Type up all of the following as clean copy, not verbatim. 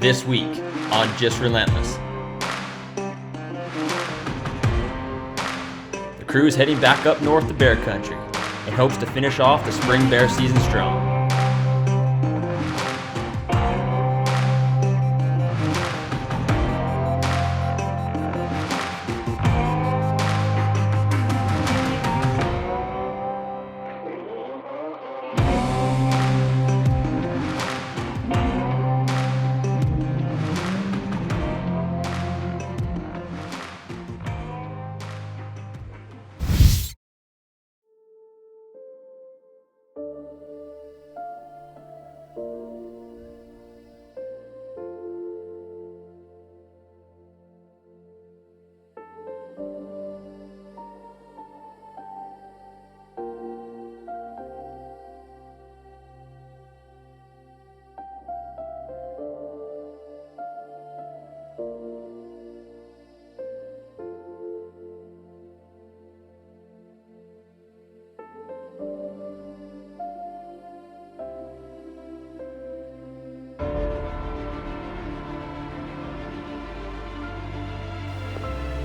this week on Just Relentless. The crew is heading back up north to bear country in hopes to finish off the spring bear season strong.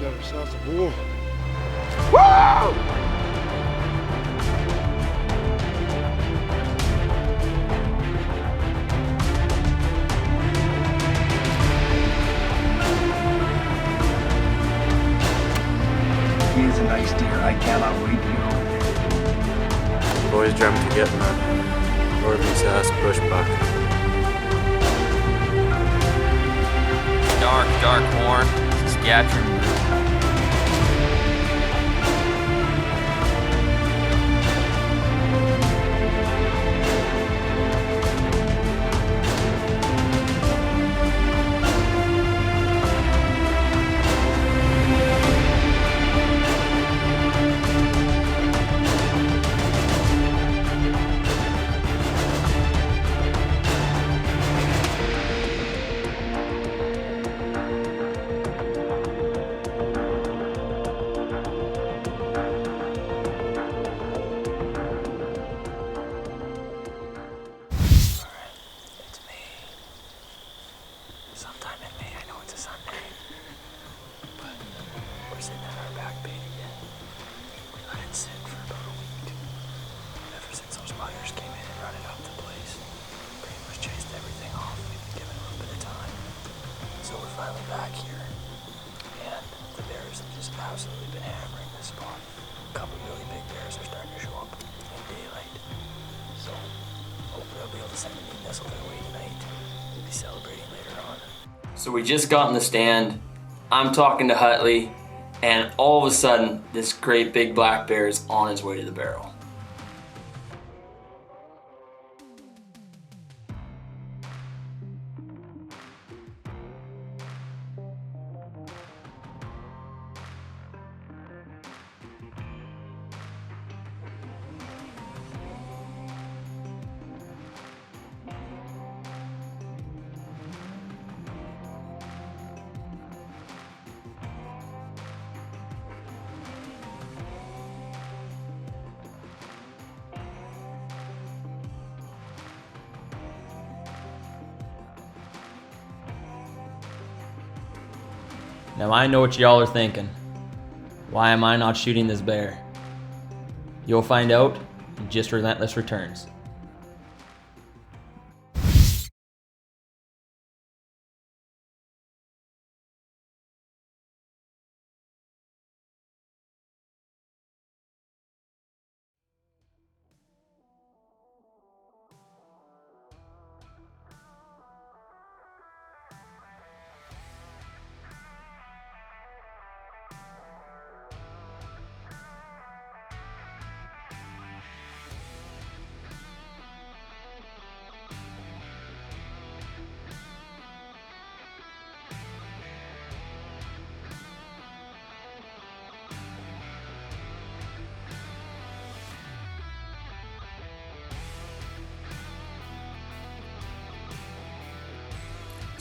Never saw the bull. Woo! He is a nice deer. I cannot wait to get over there. Boys dreamt to getting that northern sass bushbuck. Dark horn, Saskatchewan. Sometime in May, I know it's a Sunday, but we're sitting at our back bait again. We let it sit for about a week. Ever since those buyers came in and rutted up the place, pretty much chased everything off. We've been given a little bit of time. So we're finally back here, and the bears have just absolutely been hammering this spot. A couple really big bears are starting to show up in daylight. So hopefully I'll be able to send a neat missile their way tonight. We'll be celebrating later on. So we just got in the stand, I'm talking to Hutley, and all of a sudden, this great big black bear is on his way to the barrel. Now I know what y'all are thinking. Why am I not shooting this bear? You'll find out in Just Relentless returns.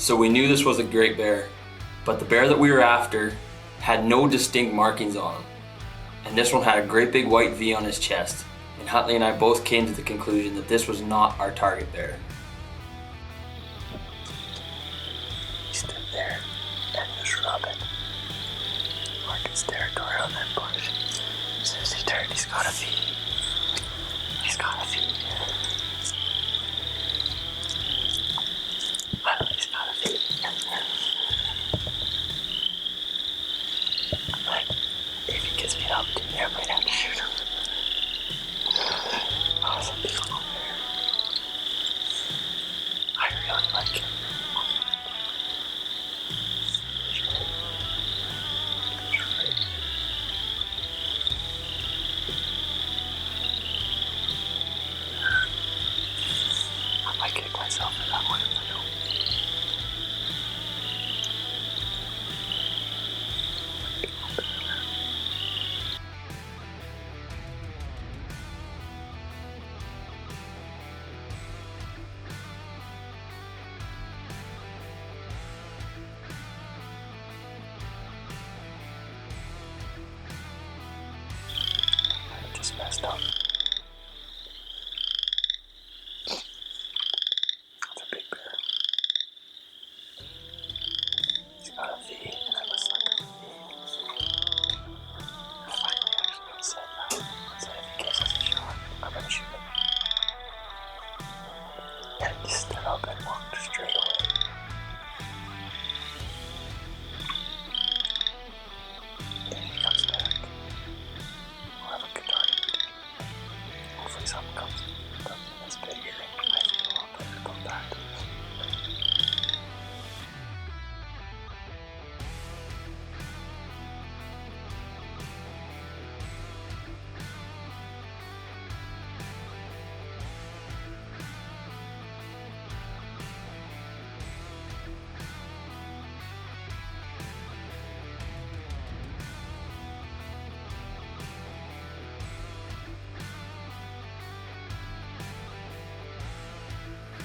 So we knew this was a great bear, but the bear that we were after had no distinct markings on him. And this one had a great big white V on his chest. And Hutley and I both came to the conclusion that this was not our target bear. stood up and walked straight away. And he comes back. We'll have a good argument. Hopefully something comes in this bigger. I feel a lot better about that.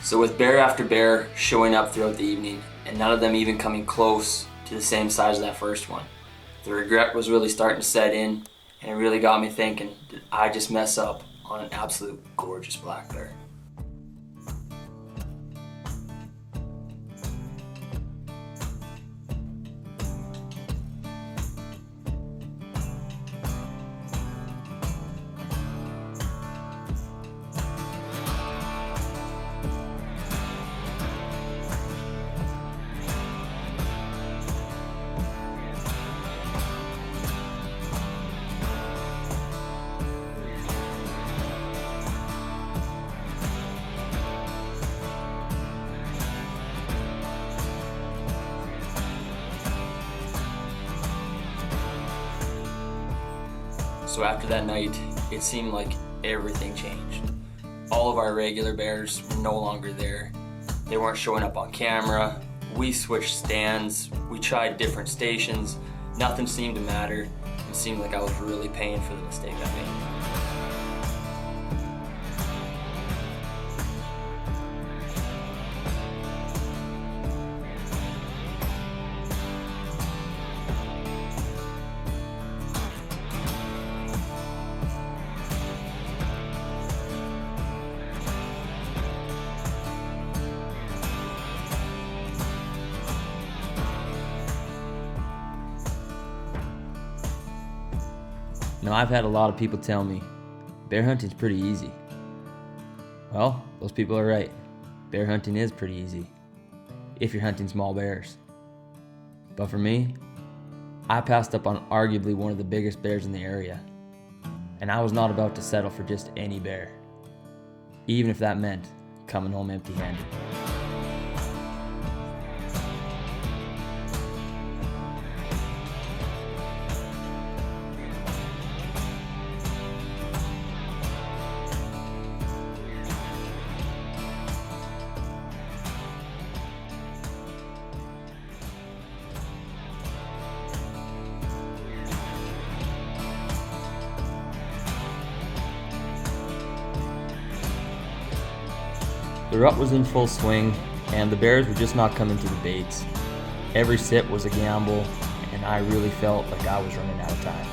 So with bear after bear showing up throughout the evening, and none of them even coming close to the same size as that first one, the regret was really starting to set in, and it really got me thinking, did I just mess up on an absolute gorgeous black bear? So after that night, it seemed like everything changed. All of our regular bears were no longer there. They weren't showing up on camera. We switched stands. We tried different stations. Nothing seemed to matter. It seemed like I was really paying for the mistake I made. Now, I've had a lot of people tell me, bear hunting's pretty easy. Well, those people are right. Bear hunting is pretty easy, if you're hunting small bears. But for me, I passed up on arguably one of the biggest bears in the area. And I was not about to settle for just any bear, even if that meant coming home empty-handed. The rut was in full swing, and the bears were just not coming to the baits. Every sit was a gamble, and I really felt like I was running out of time.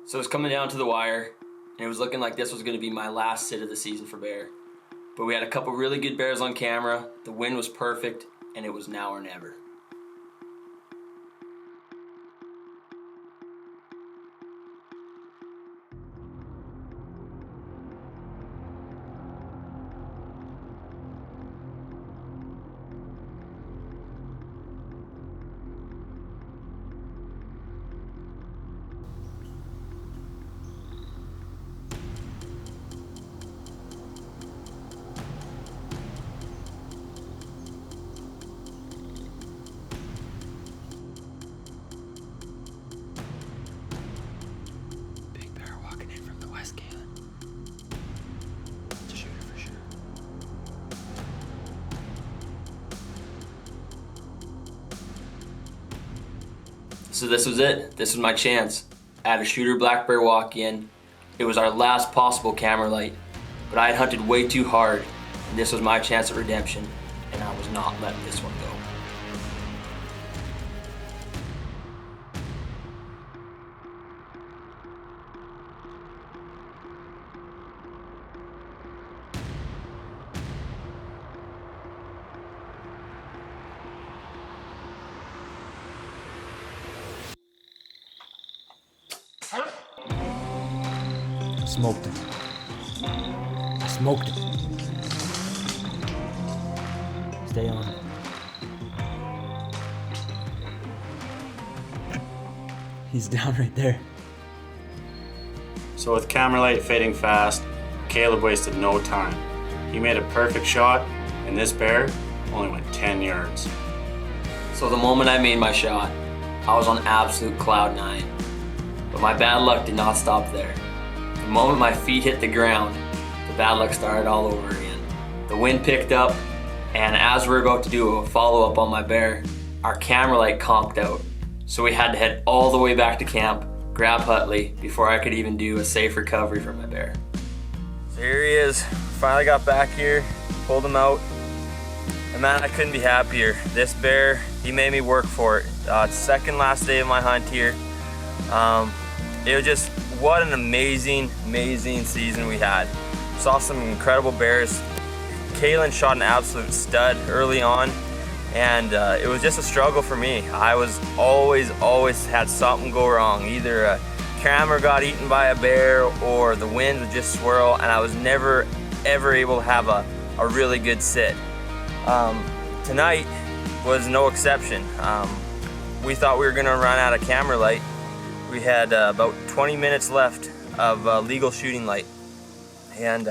So it was coming down to the wire, and it was looking like this was going to be my last sit of the season for bear. But we had a couple really good bears on camera, the wind was perfect, and it was now or never. So this was it. This was my chance. I had a shooter black bear walk in. It was our last possible camera light, but I had hunted way too hard, and this was my chance at redemption, and I was not letting this one go. Smoked him. I smoked him. Stay on. He's down right there. So with camera light fading fast, Caleb wasted no time. He made a perfect shot, and this bear only went 10 yards. So the moment I made my shot, I was on absolute cloud 9. But my bad luck did not stop there. The moment my feet hit the ground, the bad luck started all over again. The wind picked up, and as we were about to do a follow-up on my bear, our camera light conked out. So we had to head all the way back to camp, grab Hutley, before I could even do a safe recovery for my bear. So here he is. Finally got back here, pulled him out. And man, I couldn't be happier. This bear, he made me work for it. Second last day of my hunt here. It was just, what an amazing, amazing season we had. Saw some incredible bears. Kalen shot an absolute stud early on, and it was just a struggle for me. I was always had something go wrong. Either a camera got eaten by a bear or the wind would just swirl, and I was never ever able to have a really good sit. Tonight was no exception. We thought we were gonna run out of camera light. We had about 20 minutes left of legal shooting light, and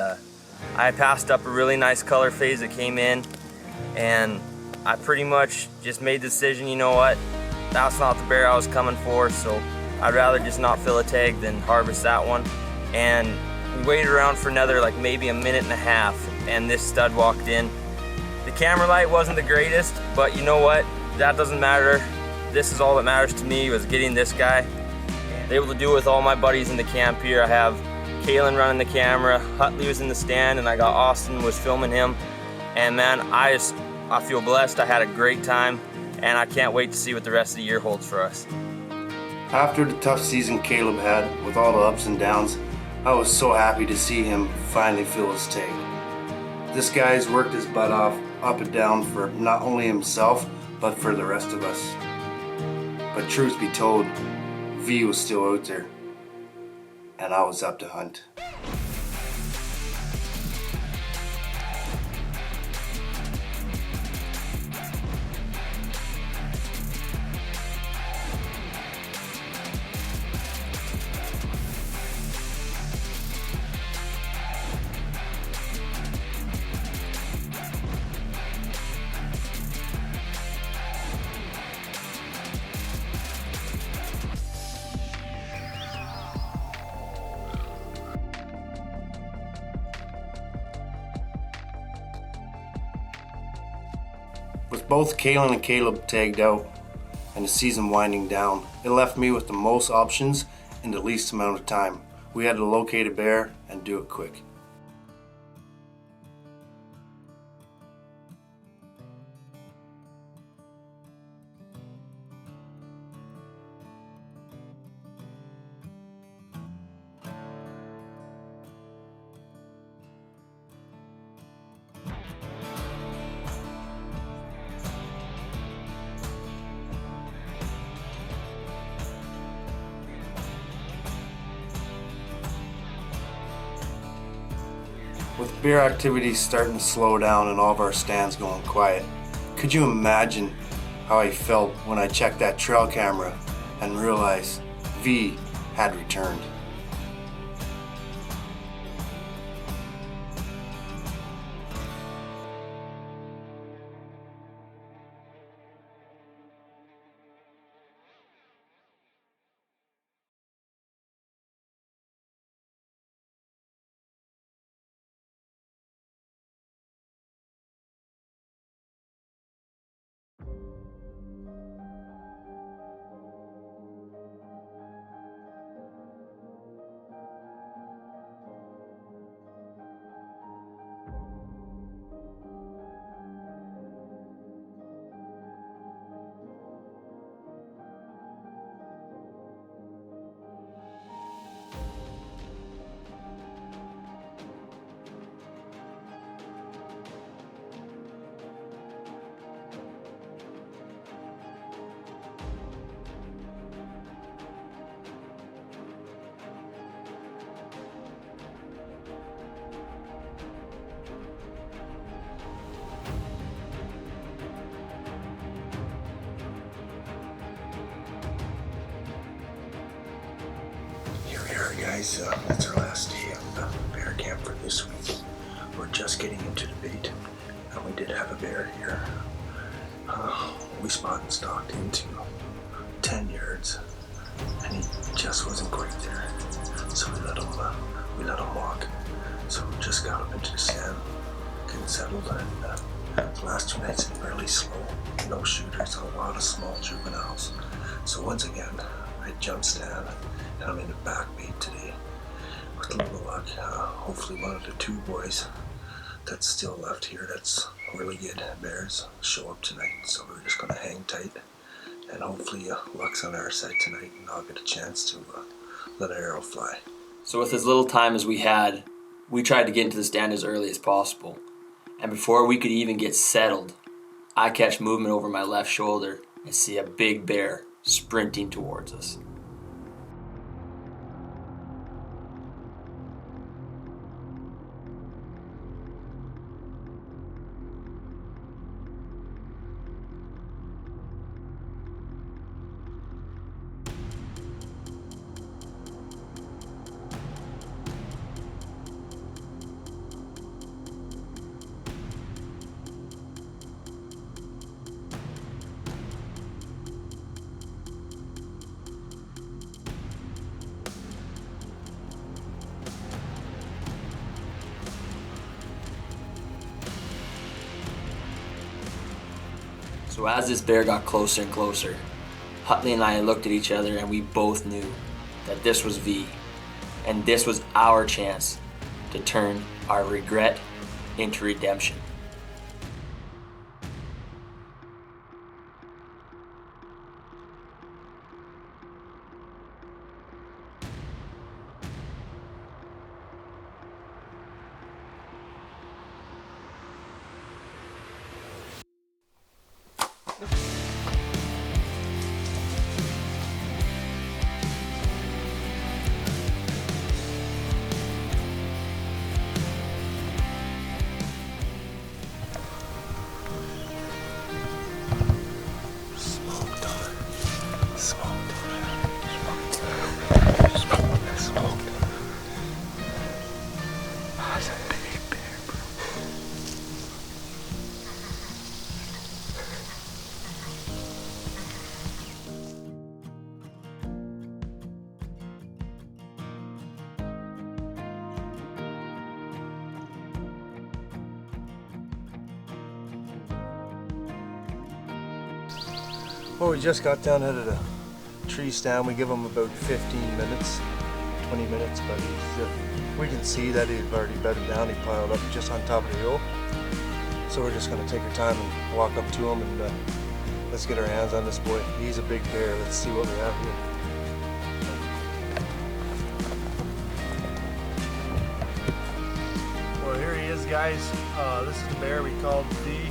I passed up a really nice color phase that came in, and I pretty much just made the decision, you know what, that's not the bear I was coming for, so I'd rather just not fill a tag than harvest that one. And we waited around for another like maybe a minute and a half, and this stud walked in. The camera light wasn't the greatest, but you know what, that doesn't matter. This is all that matters to me, was getting this guy. Able to do it with all my buddies in the camp here. I have Kalen running the camera, Hutley was in the stand, and I got Austin was filming him. And man, I feel blessed. I had a great time, and I can't wait to see what the rest of the year holds for us. After the tough season Caleb had, with all the ups and downs, I was so happy to see him finally fill his tag. This guy's worked his butt off, up and down, for not only himself, but for the rest of us. But truth be told, V was still out there, and I was up to hunt. With both Kalen and Caleb tagged out and the season winding down, it left me with the most options in the least amount of time. We had to locate a bear and do it quick. With bear activity starting to slow down and all of our stands going quiet, could you imagine how I felt when I checked that trail camera and realized V had returned? Guys, it's our last day of bear camp for this week. We're just getting into the bait, and we did have a bear here. We spot and stalked into 10 yards, and he just wasn't quite there. So we let him walk. So we just got up into the stand, getting settled, and the last 2 nights have been really slow. No shooters, a lot of small juveniles. So once again, I jump stand, and I'm in the back bait today. With a little luck, hopefully one of the 2 boys that's still left here that's really good bears show up tonight. So we're just going to hang tight, and hopefully luck's on our side tonight, and I'll get a chance to let an arrow fly. So with as little time as we had, we tried to get into the stand as early as possible. And before we could even get settled, I catch movement over my left shoulder and see a big bear sprinting towards us. So as this bear got closer and closer, Hutley and I looked at each other and we both knew that this was V, and this was our chance to turn our regret into redemption. Well, we just got down out of the tree stand. We give him about 15 minutes, 20 minutes, but we can see that he'd already bedded down. He piled up just on top of the hill. So we're just going to take our time and walk up to him, and let's get our hands on this boy. He's a big bear. Let's see what we have here. Well, here he is, guys. This is the bear we called V.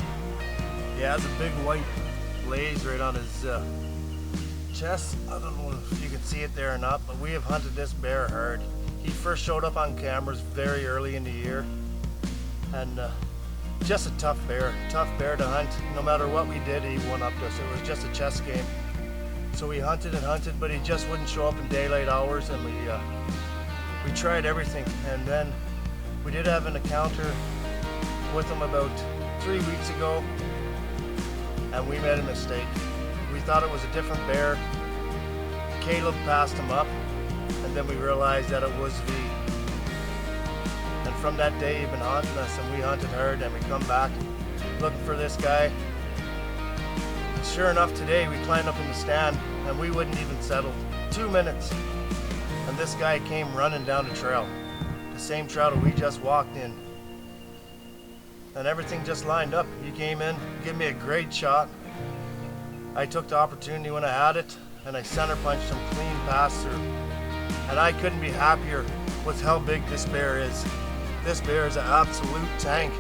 He has a big white blaze right on his chest. I don't know if you can see it there or not, but we have hunted this bear hard. He first showed up on cameras very early in the year, and just a tough bear to hunt. No matter what we did, he won up to us. It was just a chess game. So we hunted and hunted, but he just wouldn't show up in daylight hours, and we tried everything. And then we did have an encounter with him about 3 weeks ago, and we made a mistake. We thought it was a different bear. Caleb passed him up, and then we realized that it was V. And from that day, he'd been haunting us, and we hunted hard, and we come back looking for this guy. And sure enough, today we climbed up in the stand, and we wouldn't even settle. 2 minutes, and this guy came running down the trail, the same trail that we just walked in. And everything just lined up. He came in, gave me a great shot. I took the opportunity when I had it, and I center punched him clean past through. And I couldn't be happier with how big this bear is. This bear is an absolute tank,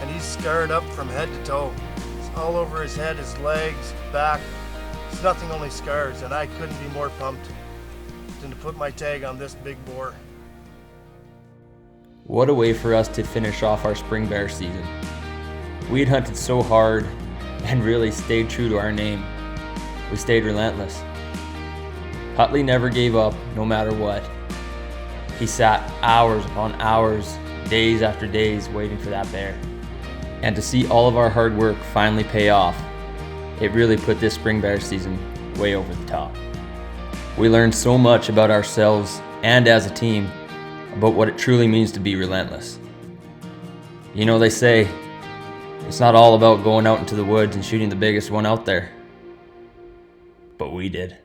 and he's scarred up from head to toe. It's all over his head, his legs, back. It's nothing, only scars, and I couldn't be more pumped than to put my tag on this big boar. What a way for us to finish off our spring bear season. We had hunted so hard and really stayed true to our name. We stayed relentless. Hutley never gave up, no matter what. He sat hours upon hours, days after days waiting for that bear. And to see all of our hard work finally pay off, it really put this spring bear season way over the top. We learned so much about ourselves and as a team about what it truly means to be relentless. You know, they say it's not all about going out into the woods and shooting the biggest one out there, but we did.